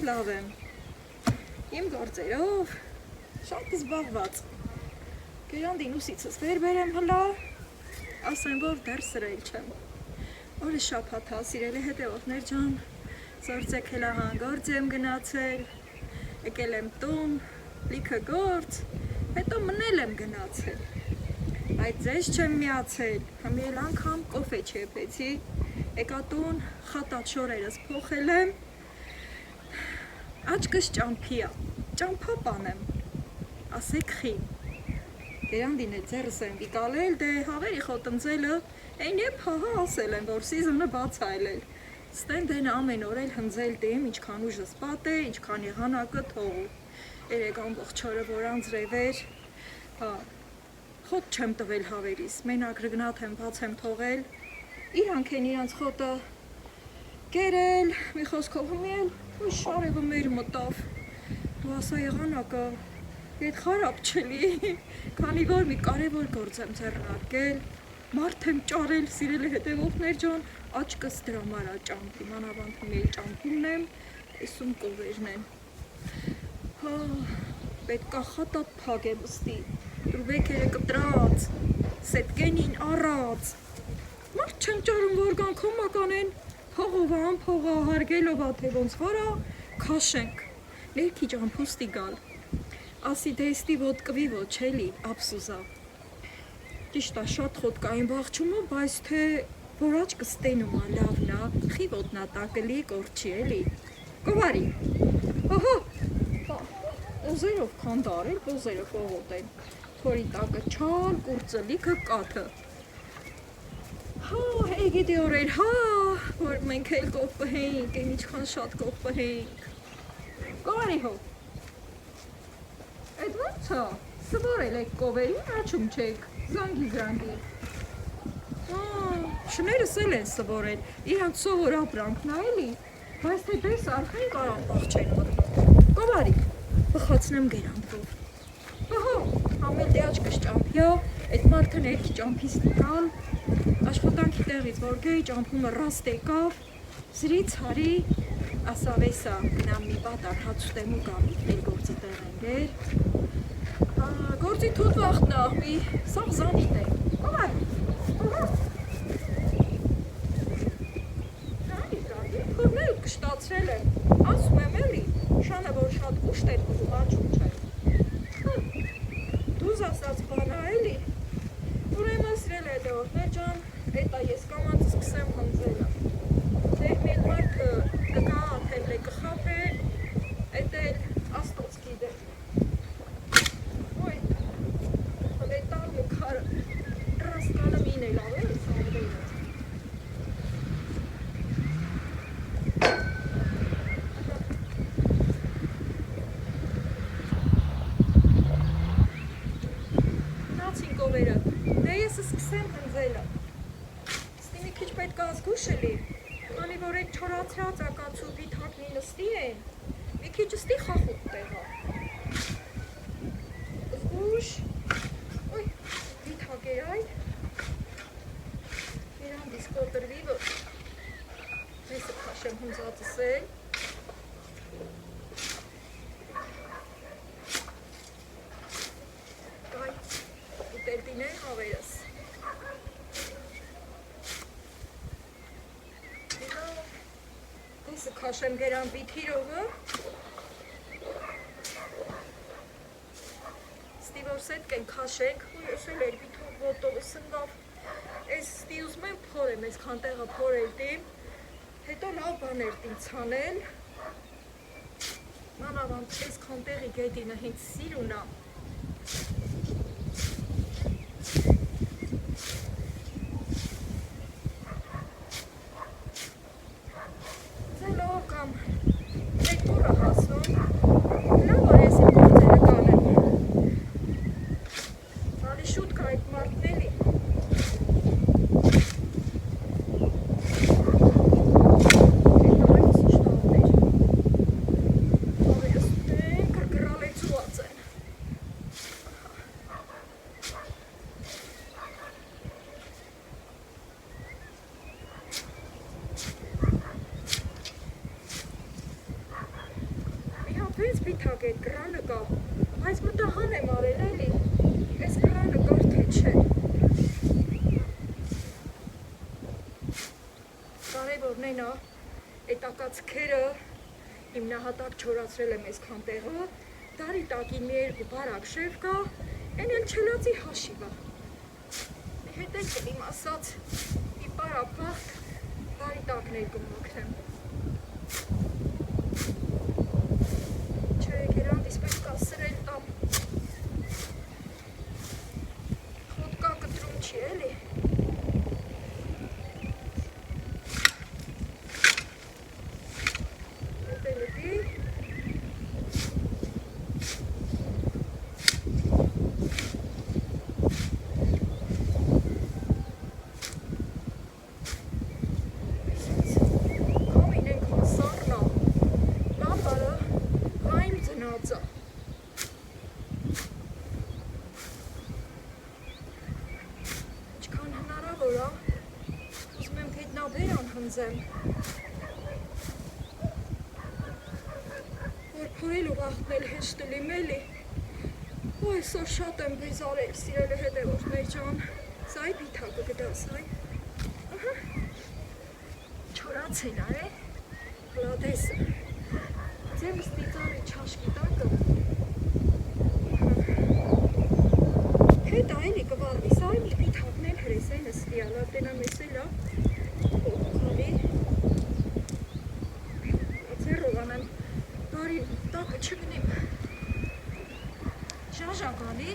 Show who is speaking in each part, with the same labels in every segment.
Speaker 1: լավ եմ։ Իմ գործերով շատ զբաղված։ Գերանդին ուսիցս վեր բերեմ հլա, ասեմ, որ դեռ սրել չեմ։ Օրը շաբաթա, սիրելի հետևողներ ջան, ծորձեք հելա հանգորձ եմ գնացել, եկել եմ տուն, լիքը գործ, հետո մնել եմ գնացել։ Այդ ձեզ չեմ միացել, հմի էլ անգամ կոֆե չեպեցի, եկա տուն, խատատ շորերս փոխել եմ, աչկս ճամփի է, ճամփա պանեմ, ասեք խի։ Գերանդին է ձեռս եմ վիկալել, դե հավերի խոտնձելը, այն եբ հահա ասել եմ, որ սիզոնը բաց այլել։ Ստեն դեն ամեն օր էլ հնձել դեմ, ինչքան ուժս պատ է, ինչքան եղանակը թողու։ Երեք ամբողջ օրը որ անձրևեր, խոտ չեմ տվել հավերիս, մենակ ռգնատ եմ բաց եմ թողել, իրանք են իրանց խոտը կերել, մի խոսքով հմիել, ու շարևը մեր մտավ, դու ասա եղանակը, Ետ խարապ չլի, քանի որ մի կարևոր գործ եմ ձեռնարկել, մարդ եմ ճարել, սիրելի հետևողներ ջան, աչկս դրա մարա ճամփի, մանավանդ մի ճամփումն եմ, էսում կովերն են։ Պետքա խատատ փագեմ ըստի, տրուբեկերը կտրած, սետկենին առած, մարդ չեմ ճարում, որ գան քոմական են, փողովան, փողա, հարգելով թե ոնց վարա, քաշենք, ներքի ճամփուստի գալ։ Ասի դեստի ոտկվի ոչ էլի, ապսուզա։ Ճիշտ է, շատ խոտկային բաղչումը, բայց թե որ աչկս տենում է լավնա, խի ոտնատակլի կորչի էլի։ Կովարի, ահա, օզերով քանդարել, օզերով ողոտ են, թորի տակը չալ, կուրծը լիքը կաթը։ Էգիդի օրեր, որ մենք էլ կով պհեինք, են իչքան շատ կով պհեինք։ Կովարի հո։ Այդ ոնց է, սվորել եք կովերին, աչում չեք, զանգի։ Շներս էլ են սվորել, իրանց սովոր ապրանքն է էլի, բայց թե դես արխեն կարան պաղ չեն մտնում։ Կովարի, բխացնեմ գերանդվով։ Ահա, ամել դե աչկս ճամփյա, այդ մարդը ներքի ճամփիս տալ, աշխատանքի տեղից որ գեի ճամփումը ռաստ եկավ, զրից հարի, ասավեսա գնամ մի պատար հացուտեմ ու գամ, մեր գործի տեղ են գեր, գործի թուտ վաղթն աղմի, սաղ զանիտ է, կովար, խորներ կշտացրել եմ, ասում եմ էլի, շանը որ շատ կուշտ էր կուզում աչում չէ, դուզ ասած բանա էլի, ուրեմն սրել է դեղորդներ ջան, էտա ես կամանց սկսեմ հնձելը, դեղ մեր մարդը կկա աթել է կխապ է, էտ էլ աստոց գիդե, ոյ, հլետալ ու քարը, ռասկանը մին էլ ավել է սաղվել է, դե ես սկսեմ հնձելը, ստի մի քիչ պետք ազգուշ էլի, քանի որ այդ չորացրած ակացու վիթակնի նստի են, մի քիչ ստի խախուտ տեղա, զգուշ, ոյ, վիթակ էր այլ, երանդիս կոտրվի, որ եսը կաշեմ հնձածս էլ, Տերտիներ հավերս Դեսը կաշեմ գերան բիթիրովը Ստի որ սետք են կաշենք ու ես էլ էր բիթով ոտովը սնգավ Ես ստի ուզում եմ փորեմ, ես քանտեղը փորել դիմ հետո լավ բաներ դիմ ցանել մանավանդ ես քանտեղի գետինը հենց սիրունա թագ այդ գրանը կա, այս մտահան եմ արել էլի, այս գրանը կար թե չէ։ Կարևորն են այդ ակացքերը հիմնահատակ չորացրել եմ այսքան տեղը, դարի տակին մի երկու բարակ շև կա, են էլ չելացի հաշիվա։ Հետ էլ կլիմ ասած, ի պարապաղթ, դարի տակներ կմոքրեմ։ Չէ, գերանտիս պետք կա սրել տամ։ Խոտկա կտրում չի էլի։ Որ փորել ու վախտնել հեշտ լիմ էլի, ու այսօր շատ եմ բույզ արել սիրել է հետևորդներ ջան, սայ բիթակը գդաս այ, չորաց են արե, լադեսը, ձեմ ստիծարի չաշկի տակը, հետ այլի կվարվի, սայ մի բիթակն էլ հրես այն ստիալա, տենա մեզ էլա, տակը չգնիմ, ժաժագալի,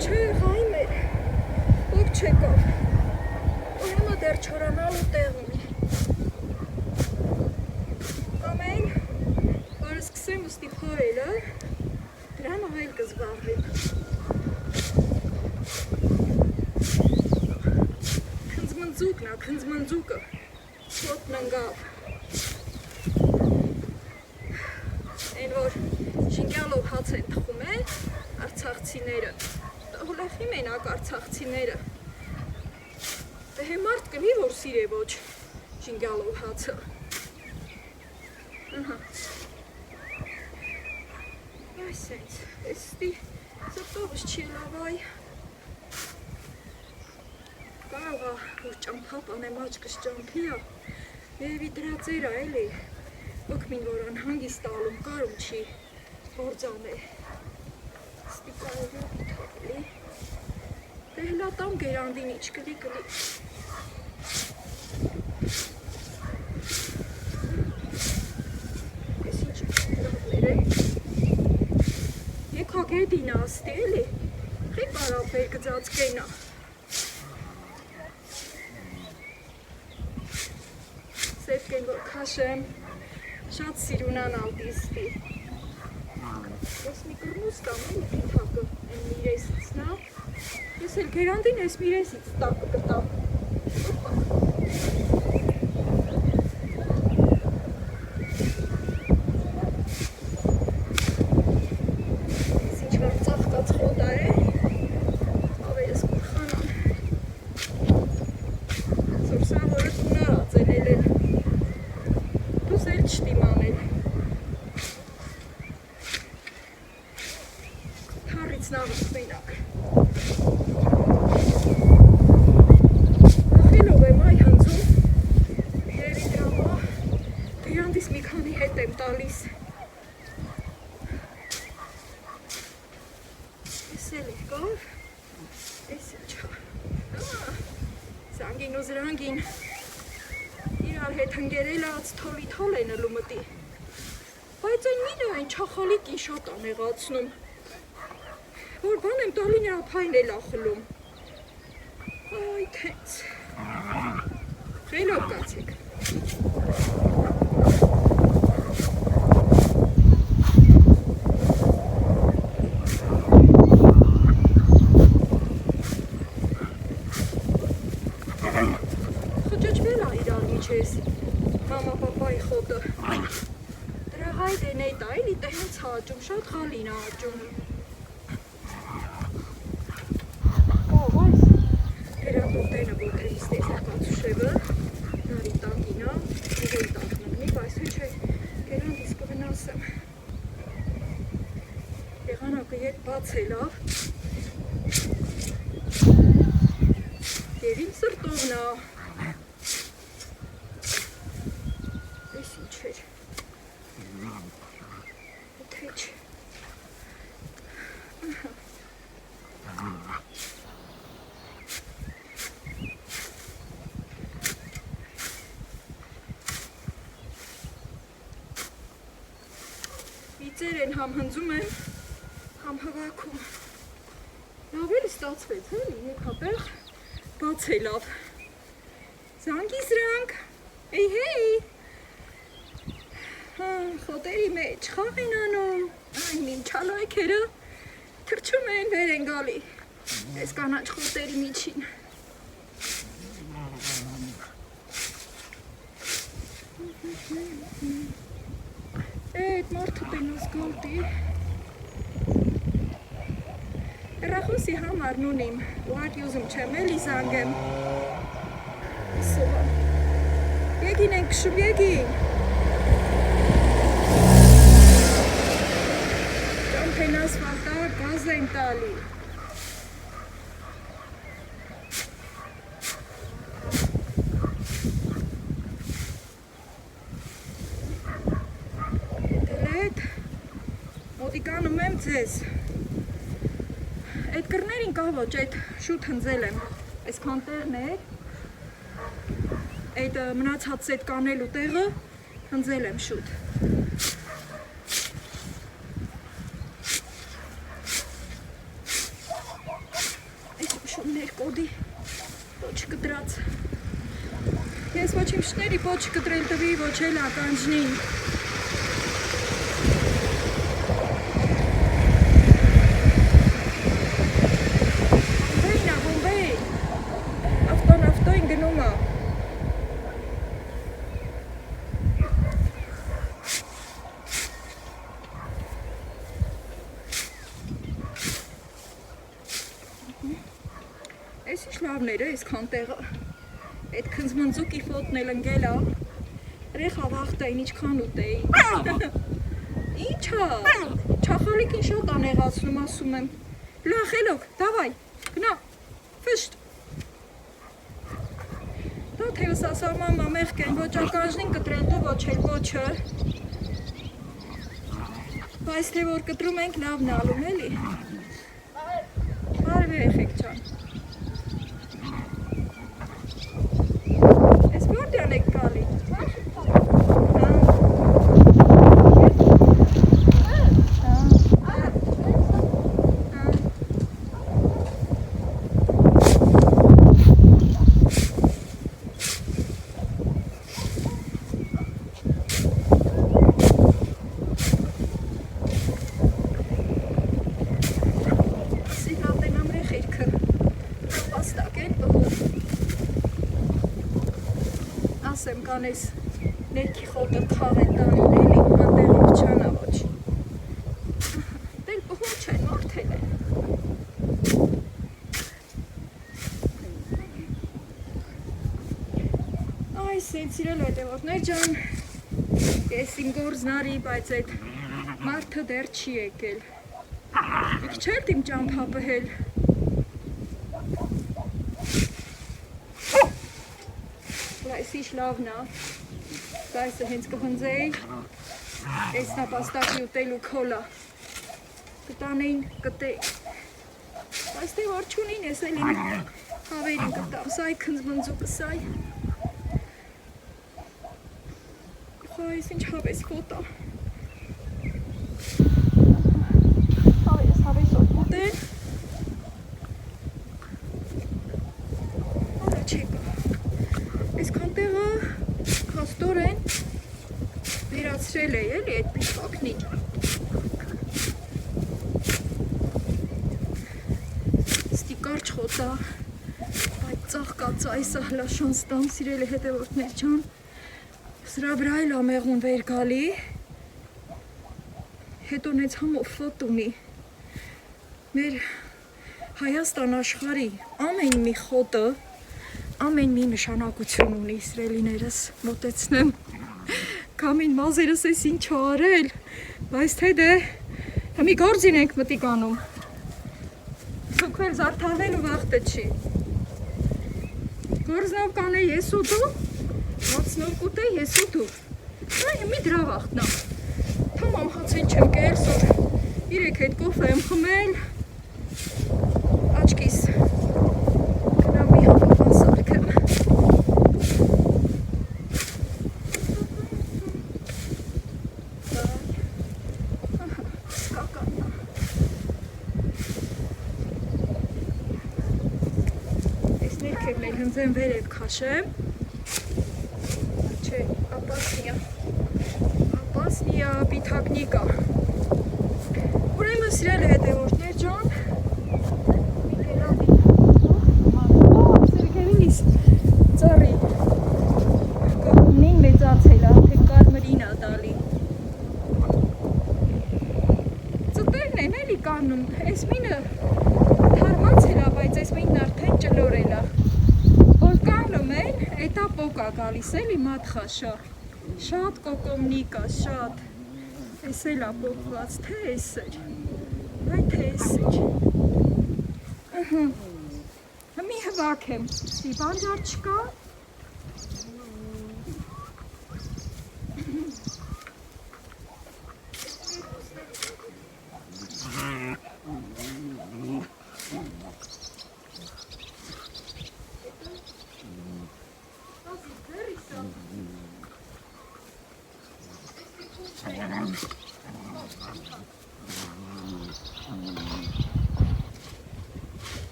Speaker 1: չէ ղայմ էր, ոք չեկավ, ու հիմա դեր չորանալու տեղ ունի, ամեն, որ սկսեմ ուստի փորելը, դրան այլ կզբաղվեմ, քնձմնձուկը, հոտն ընգավ, են որ շինկյալով հաց են թխում է, արցախցիները, հոլախի մենակ արցախցիները, դե հեմարդ կնի, որ սիր է ոչ շինկյալով հացը, այս ենք, էստի սրտովս չի լավայ, կարող է, որ ճամփապ անեմ աչքս ճամփիա, երևի դրա ծերա էլի, ոքմին որ անհանգիստ ալում կարում չի, գործան է, ստի կարող է բիթակ էլի, դե հլա տամ գերանդին իչ կլի, ես ինչ լավներ է, եքա գետինա աստի էլի, խի պարապեր կծածկենա, Սեվք են, որ քաշեմ, շատ սիրունան ալտիստի, ես մի կրնուս կամ էլի բիթակը, են միրեսից նա, ես էլ գերանդին ես միրեսից տակը կտամ, ես ինչ վար ծաղկած խոտա է, ավերս կուրխանան, սորսան որը տունար ածենել են, էլ չտիմանել, թարից նավս մենակ, ախելով եմ այ հնձում, երևի դրամա, գերանտիս մի քանի հետ եմ տալիս, ես էլ եկավ, ես ինչա, զանգին ու զրանգին, իրար հետ հնգերելած թոլի են ըլու մտի, բայց այն մինը այն չախալիկին շատ անեղացնում, որ բան եմ տալի նրա պայն էլ ախլում, այ թենց, խելով կացեք, խճճվել ա իրար միջես, մամա պապայի խոտը, դրա հայդ են էյտ այլի տեհենց հաճում, շատ խալին ա հաճում, Տոտենը ոտերի ստեղծակացուշևը, նարի տակինա, ուղոյ տակնգնի, բայց հույչ է գերան դիսկը վնասեմ։ Եղանակը ետ բաց է լավ։ Եվ իմ սրտովնա։ Ես ինչ էր։ Թե չէ։ Վիծեր են համ հնձում են, համ հավաքում։ Լավ էլ ստացվեց, հելի, եկապեղ բաց է լավ։ Զանգի զրանք, հեյ, խոտերի մեջ խաղ են անում, այն մին չալայքերը թրջում են, վեր են գալի, ես կանաչ խոտերի միջին։ Էդ մարդը տենոս գալտի։ Հեռախոսի համարն ունիմ, ուղղակ ուզում չեմ էլի զանգեմ։ Սովա։ Եկին ենք քշում, եկին։ Ճամփեն ասֆալտա գազ են տալի։ Մոտիկանում եմ ձեզ, այդ կրներին կավոչ, այդ շուտ հնձել եմ, այսքան տեղն է, այդ մնացած այդ կանելու տեղը հնձել եմ շուտ։ Այս ուշումներ կոդի, ոչ կտրած, ես ոչ իմ շների ոչ կտրել տվի, ոչ էլ ականջնին։ Ես ինչ լավներ է, այսքան տեղը, այդ քնձմնձուկի ֆոտն էլ ընգել ա, ռեխա վաղտային, իչքան ուտեի, ինչա, չախալիկին շատ անեղացնում ասում եմ, լա խելոք, դավայ, գնա, վշտ, դա թևս ասա մամա մեղք են, ոչ ականջնին կտրել դու, ոչ էլ ոչը, բայց թե որ կտրում ենք լավն ալում էլի, բարև եղեք ճան, Որտեղ եք գալի։ Ասեմ կանես ներքի խոտը խաղ են տանին էլի, մանտեղի պչանա ոչ։ Դել պհում չեն, մարդել են։ Այ սենց իրել հետևորդներ ջան, ես իմ գործն արի, բայց այդ մարդը դեռ չի եկել։ Իք չել իմ ճամփա պհել։ Այս ինչ լավն է, այսը հենց կհնձեի, այս նապաստակի ուտելու քոլա, կտանեին կտեի, այս թե որ չունին ես էլ իմ հավերին կտամ, սայ քնձմնձուկը սայ, խո այս ինչ հավես կոտա, այս հավեսով կոտեն, արա չեկա, այսքան տեղը խաստորեն վերացրել է էլի այդ պիչակնին ստի կարճ խոտա այդ ծաղկաց այսը հլաշան ստամ սիրել է հետևորդներ ջան սրա վրա էլ ամեղուն վեր գալի հետո նեց համով ֆոտ ունի մեր Հայաստան աշխարհի ամեն մի խոտը ամեն մի նշանակություն ունի սիրելիներս, մոտեցնեմ, կամին մազերս ես ինչ արել, բայց թե դե, մի գործին ենք մտիկ անում, թուքվել զարդարվելու վաղտը չի, գործնով կանե ես ու դու, մացնով կուտե ես ու դու, մի դրա վաղտնա, թամամ հացին չեմ կել, սոր 3 հետ կոֆե եմ խմել, աչքիս, կնամ մի հապապան սարքեմ, ես ներքևն էլ հնձեմ վերև քաշեմ, չէ, ապասնիա, պիթակնիկա, ուրեմն սիրել հետևորդներ ջան, սրկերինիս ծառի կողումնին մեծացել, արդեն կարմրին ա տալի, ծտերն են էլի կանում, ես մինը թարմացել ա, բայց ես մինն արդեն ճլորել ա, որ կանում են, էտա պոկ ա գալիս էլի մատխաշա, շատ կոկոմնիկ ա, շատ, ես էլ ա պոկված, թե ես էր, այ թե ես էր, մի հվակ եմ, բանջար չկա,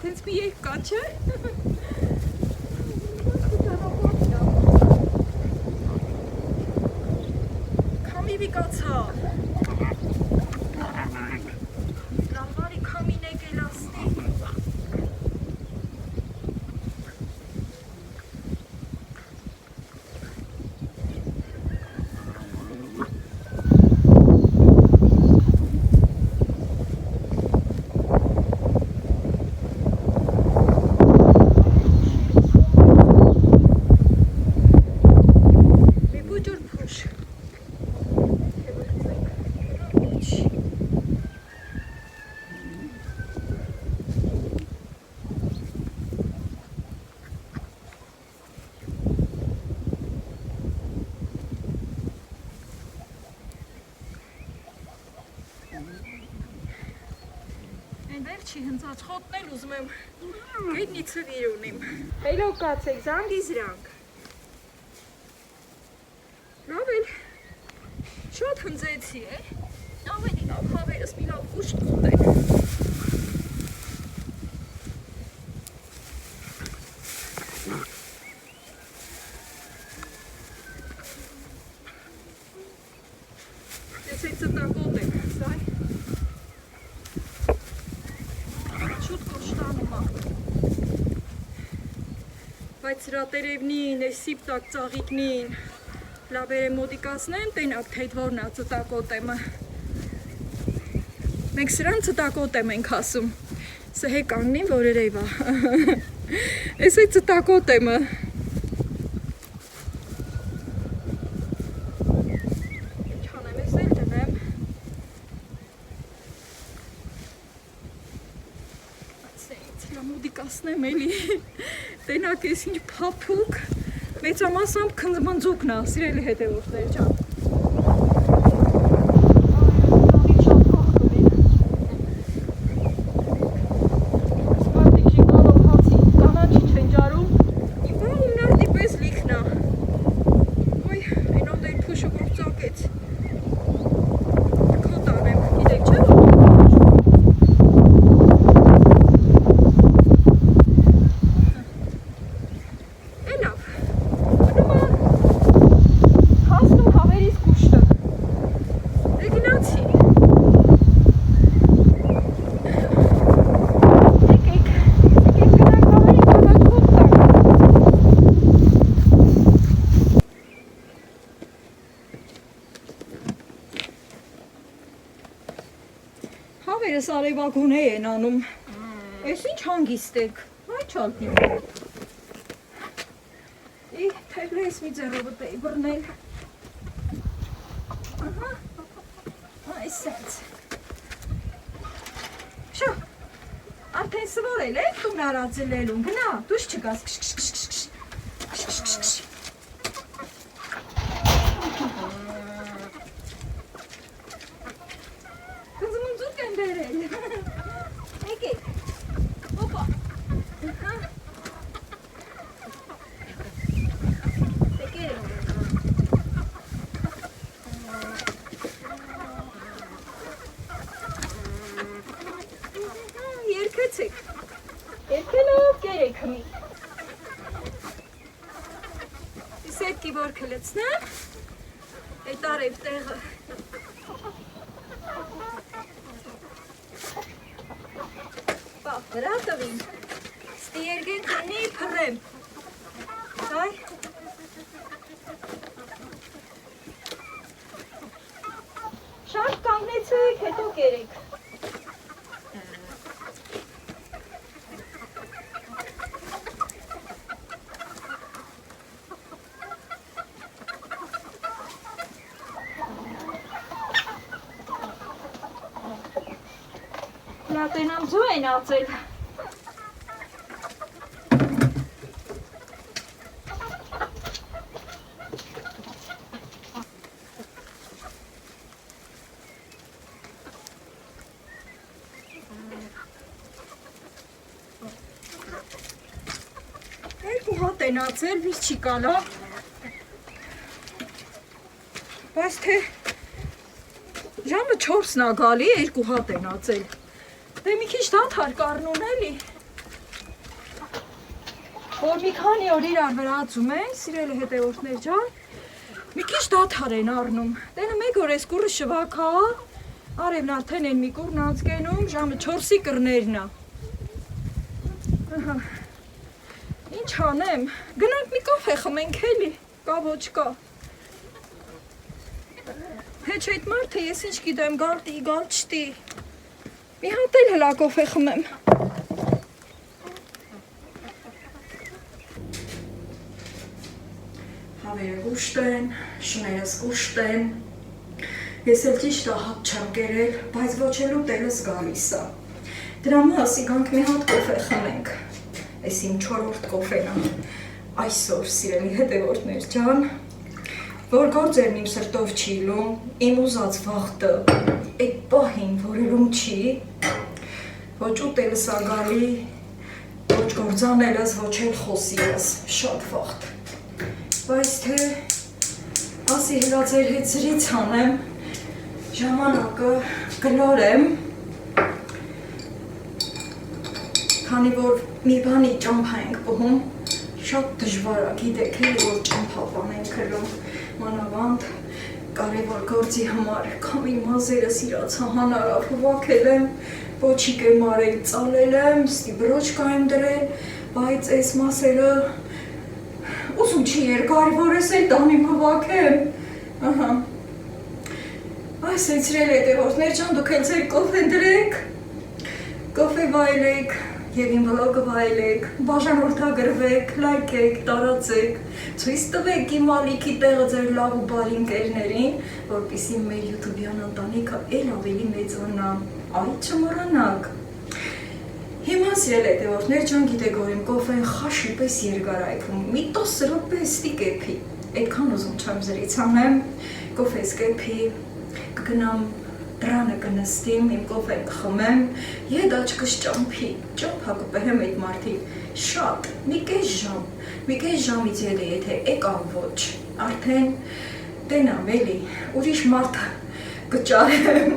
Speaker 1: Tens մի երկա, չէ? Քամի վիկացա։ Տրամվարի քամին եկել ասնի։ Վերջի հնձած խոտն էլ ուզում եմ գետնի ծվիր ունիմ։ Հելո կացեք, զանգի զրանք։ Լավ էլ շատ հնձեցի է, ավելի լավ հավերս մի լավ խուշտ կուտեն։ Ես այդ ծտակոտ եմ, սայ։ Բայց սրա տերևնին, այս սիպտակ ծաղիկնին, լավեր է մոտիկասնեն, տենակ թեյթվորն ա ծտակոտ եմը։ Մենք սրան ծտակոտ եմ ենք ասում, սհե կանգնին, որ երևա։ Ես այդ ծտակոտ եմը։ Ինչ հանեմ, ես էլ դնեմ։ Սրա մոտիկասնեմ էլի։ Տենակ ես ինչ փափուկ, մեծամասամբ քնձմնձուկն ա, սիրելի հետևորդներ ջան։ Սպարտիքի գալով հացի կանաչի չեն ջարում, ինձանից։ Քոտ անեմ, գիտեք չէ՞ Էլավ, մնում հասնում հավերիս գուշտը։ Դե գնացի։ Եկեք գնանք հավերի կավաճ խոտ տանք։ Հավերս արևագունե են անում։ Ես ինչ հանգիստ եք, այ չալտի։ Թեգլը ես մի ձերովդ էի բրնել։ Այսենց։ Շո, արդեն սվորել եք տուն արածելելուն, գնա, դուս չգաս, կզմուն ձուկ են բերել, եկեք, ոպա, երկեցեք, երկելով գերեք հմի, իս հետքի որ կլեցնեմ, այդ արև տեղը, պավ վրա տվին, ստի երգեն քնի պրեմ, այ, շատ կանգնեցեք, հետո գերեք, լատենամ ձու են ածել, երկու հատ են ածել, իս չի կալա, բայց թե ժամը 4-ն ա գալի, երկու հատ են ածել, դե մի քիչ դադար կառնուն էլի, որ մի քանի օր իրար վրա ածում են, սիրելի հետևորդներ ջան, մի քիչ դադար են առնում, դենը մեկ օր ես կուրը շվակա, արևն արդեն են մի կուրն անցկենում, ժամը 4-ի կրներն ա, ինչ անեմ, գնանք մի կոֆե խմենք էլի, կա ոչ կա, հեչ այդ մարդը ես ինչ գիտեմ, գալտի, գալ չտի, մի հատ էլ հլա կոֆե խմեմ, հավերը գուշտ են, շներս գուշտ են, ես էլ ճիշտ հատ չեմ կերել, բայց ոչ էլ ուտելս գալիս ա, դրա մասի գանք մի հատ կոֆե խմենք, ես իմ 4-րդ կոֆեն ա, այսօր սիրելի հետևորդներ ջան, որ գործերն իմ սրտով չի լում, իմ ուզած վաղտը, այդ պահին, որ լում չի, ոչ ուտելս ա գալի, ոչ գործանելս, ոչ էլ խոսիլս, շատ վաղտ, բայց թե ասի հլացեր հետ զրից անեմ, ժամանակը գլորեմ, քանի որ մի բանի ճամփա ենք պահում, շատ դժվար է, գիտեք էլի որ ճամփա բանենք կրում, մանավանդ կարևոր գործի համար, կամ իմ մազերս իրացա հանարավ հվակել եմ, ոչիկ եմ արել, ծալել եմ, ստի բրոչկա եմ դրել, բայց այս մասերը ուզում չի երկարի, որ ես էլ տանիմ հվակեմ, այս են սիրել հետևորդներ ջան, դուք էլ ձեր կոֆեն դրեք, կոֆե վայելեք, և իմ վլոգը վայելեք, բաժանորդագրվեք, լայքեք, տարածեք, ցույց տվեք իմ ալիքի տեղը ձեր լավ ու բարի ընկերներին, որպեսզի մեր յութուբյան ընտանիքը էլ ավելի մեծանա, այ չմոռանաք։ Հիմա սիրել հետևորդներ ջան, գիտեք որ իմ կոֆեն խաշի պես երկար այգում, մի 10 րոպե ստի կեփի, այդքան ուզում չեմ զրից անեմ, կոֆես կեփի, կգնամ դրանը կնստիմ, իմ կոֆեն կխմեմ, եդ աչքս ճամփի, ճամփա կպահեմ այդ մարդի շատ, մի կես ժամից եթե եկավ ոչ, արդեն տենամ էլի, ուրիշ մարդ կճարեմ,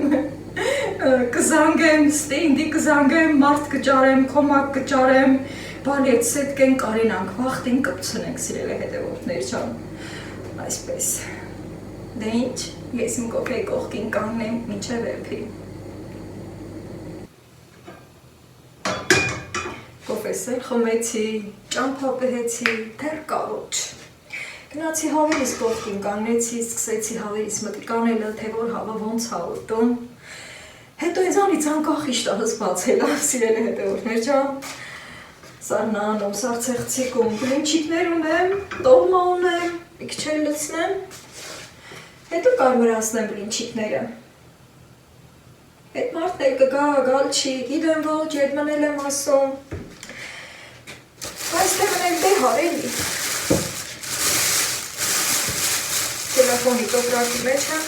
Speaker 1: կզանգեմ, ստենդի կզանգեմ, մարդ կճարեմ, կոմակ կճարեմ, բալի էտ սետկեն կարենանք, վաղտին կպցնենք սիրել է հետևորդներ ճան, այսպես, դե ինչ, ես իմ կոպեի կողքին կանգնեմ, մինչև վերբի։ Կոֆեսել խմեցի, ճամփա բհեցի, դեռ կարոջ։ Գնացի հավերիս կողքին կանգնեցի, սկսեցի հավերիս մտիկ անելը, թե որ հավը ոնց ա ուտում։ Հետո ինձանից անկախ իշտահս բացել ա, սիրել է հետևորդներ ջան։ Սառնանում, սառցեղցիկում, բլինչիկներ ունեմ, տողմա ունեմ, մի քիչ էլ լցնեմ։ Հետո կարմրացնեմ բլինչիկները։ Այդ մարդն էլ կգա, գալ չի, գիտեմ ոչ, երբ մնել եմ ասում։ Այստեղն էլ դե հարելի։ Տելեֆոնի տոպրակի մեջ եմ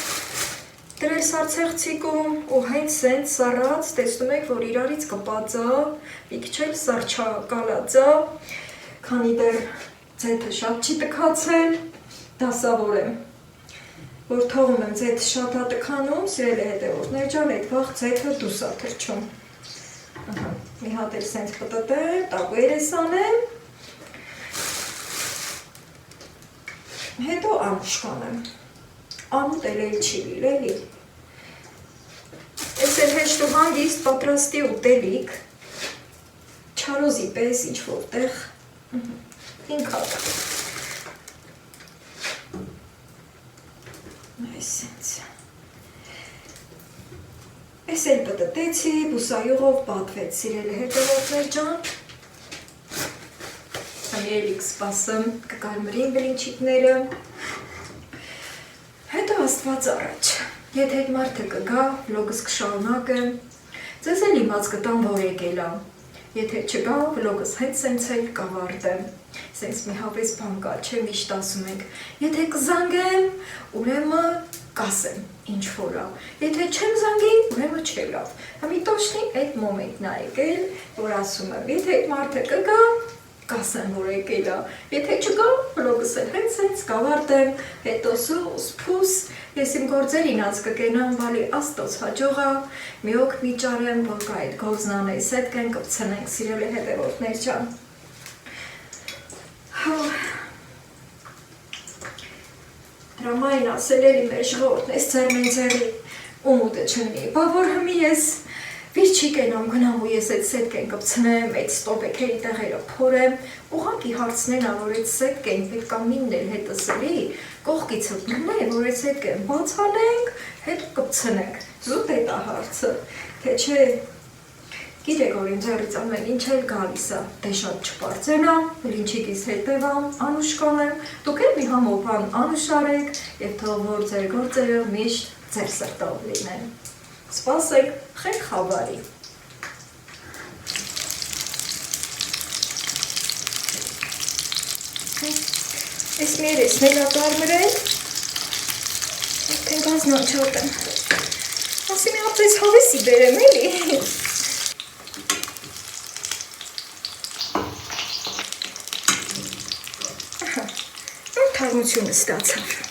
Speaker 1: դրել սառցեղցիկում ու հենց սենց սառած տեսնում եք, որ իրարից կպածա, մի քիչ էլ սառչակալածա, քանի դեռ ձեթը շատ չի տքացել, դասավոր եմ, որ թողում եմ ձեթը շատ ա տքանում, սիրել է հետևորդներ ջան, այդ վաղ ձեթը դուս ա թռչում։ Մի հատ էլ սենց պտտեմ, տակուեր ես անեմ, հետո անուշ կանեմ, ամուտ էլ չի լիլ էլի, ես էլ հեշտ ու հանգիստ պատրաստի ուտելիք, չարոզի պես ինչ որտեղ, ինքատ, այսենց, ես էլ պտտեցի, բուսայողով պատվեց սիրել է հետևորդներ ջան, Ամերիկ սպասեմ կկարմրին բլինչիկները, հետո աստված առաջ, եթե այդ մարդը կգա, վլոգս կշարունակեմ, ձեզ էլ իմաց կտամ, որ եկել ա, եթե չգա, վլոգս հետ սենց էլ կավարտեմ, սենց մի հավես բան կա, չէ միշտ ասում ենք, եթե կզանգեմ, ուրեմն կասեմ, ինչ որ ա, եթե չեմ զանգի, ուրեմն չէ լավ, համի տոշնի այդ մոմենտն ա եկել, որ ասում եմ, եթե այդ մարդը կգա, կասեմ, որ եկել ա, եթե չգա, վլոգս էլ հետ սենց կավարտեմ, հետո սուս, փուս, ես իմ գործերին անց կկենամ, բալի աստոց հաջողա, մի օք մի ճարեմ, որ կա այդ գործն անես, հետ կեն կպցնենք, սիրել է հետևորդներ ջան։ Դրամային ասել էլի մեր ժողովուրդն, ես ձերմենձերի ումուտը չնի, բա որ հմի ես վիր չի կենամ գնամ ու ես այդ սետկեն կպցնեմ, այդ ստոպեքերի տեղերը փորեմ, ուղղակի հարցնեն ա, որ այդ սետկեն պետք ա մինն էլ հետս էլի, կողքիցը մնե, որ այդ սետկեն բացանենք, հետո կպցնենք, զուտ էտ ա հարցը, թե չէ, գիտեք որ իմ ձեռից ամեն ինչ էլ գալիս ա, դե շատ չպարծենամ, բլինչիկիս հետևամ, անուշ կանեմ, դուք էլ մի համով բան անուշ արեք և թող որ ձեր գործերը միշտ ձեր սրտով լինեն։ Սպասեք, խեք խաբարի։ Ես մի երեսն էլ ակարմրել, արդեն գազնանչատ եմ, ասի մի ապրես հավեսի բերեմ էլի։ Թարմությունը ստացավ։